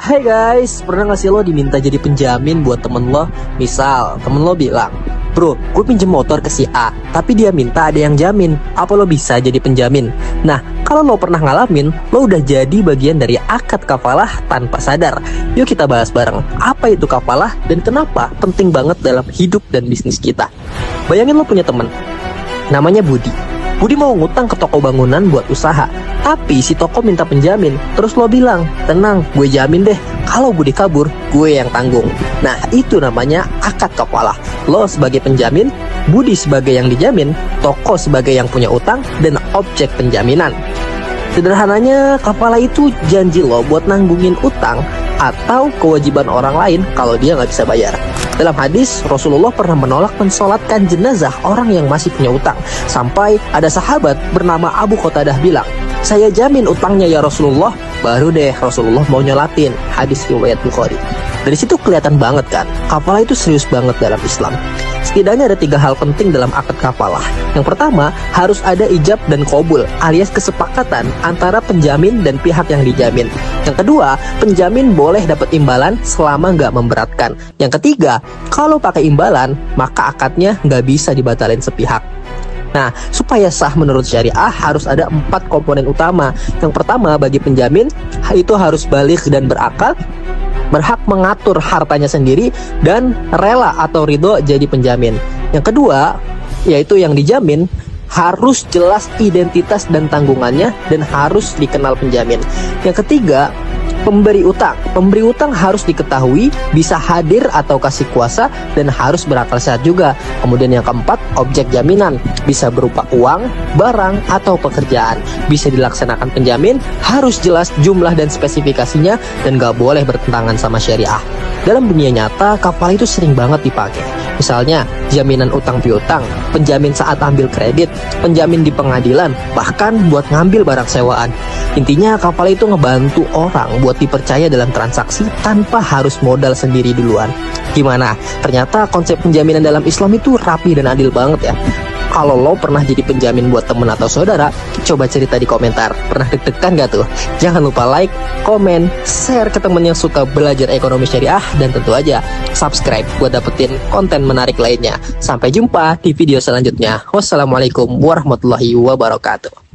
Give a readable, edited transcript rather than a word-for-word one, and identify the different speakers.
Speaker 1: Hai guys, pernah gak sih lo diminta jadi penjamin buat temen lo? Misal, temen lo bilang, "Bro, gue pinjem motor ke si A, tapi dia minta ada yang jamin. Apa lo bisa jadi penjamin?" Nah, kalau lo pernah ngalamin, lo udah jadi bagian dari akad kafalah tanpa sadar. Yuk kita bahas bareng, apa itu kafalah dan kenapa penting banget dalam hidup dan bisnis kita. Bayangin lo punya temen, namanya Budi. Budi mau ngutang ke toko bangunan buat usaha, tapi si toko minta penjamin. Terus lo bilang, "Tenang, gue jamin deh, kalau Budi kabur, gue yang tanggung." Nah, itu namanya akad kafalah. Lo sebagai penjamin, Budi sebagai yang dijamin, toko sebagai yang punya utang, dan objek penjaminan. Sederhananya, kafalah itu janji lo buat nanggungin utang atau kewajiban orang lain kalau dia nggak bisa bayar. Dalam hadis, Rasulullah pernah menolak mensolatkan jenazah orang yang masih punya utang. Sampai ada sahabat bernama Abu Qatadah bilang, "Saya jamin utangnya ya Rasulullah." Baru deh Rasulullah mau nyolatin. Hadis riwayat Bukhari. Dari situ kelihatan banget kan, kafalah itu serius banget dalam Islam. Setidaknya ada 3 hal penting dalam akad kafalah. Yang pertama, harus ada ijab dan qabul, alias kesepakatan antara penjamin dan pihak yang dijamin. Yang kedua, penjamin boleh dapat imbalan selama nggak memberatkan. Yang ketiga, kalau pakai imbalan, maka akadnya nggak bisa dibatalin sepihak. Nah, supaya sah menurut syariah harus ada 4 komponen utama. Yang pertama, bagi penjamin, itu harus baligh dan berakal, berhak mengatur hartanya sendiri, dan rela atau ridho jadi penjamin. Yang kedua, yaitu yang dijamin, harus jelas identitas dan tanggungannya dan harus dikenal penjamin. Yang ketiga, pemberi utang. Pemberi utang harus diketahui, bisa hadir atau kasih kuasa, dan harus berakal sehat juga. Kemudian yang keempat, objek jaminan. Bisa berupa uang, barang, atau pekerjaan. Bisa dilaksanakan penjamin, harus jelas jumlah dan spesifikasinya, dan gak boleh bertentangan sama syariah. Dalam dunia nyata, kafalah itu sering banget dipakai. Misalnya, jaminan utang piutang, penjamin saat ambil kredit, penjamin di pengadilan, bahkan buat ngambil barang sewaan. Intinya, kafalah itu ngebantu orang buat dipercaya dalam transaksi tanpa harus modal sendiri duluan. Gimana? Ternyata konsep penjaminan dalam Islam itu rapi dan adil banget ya. Kalau lo pernah jadi penjamin buat temen atau saudara, coba cerita di komentar. Pernah deg-degan gak tuh? Jangan lupa like, komen, share ke temen yang suka belajar ekonomi syariah, dan tentu aja subscribe buat dapetin konten menarik lainnya. Sampai jumpa di video selanjutnya. Wassalamualaikum warahmatullahi wabarakatuh.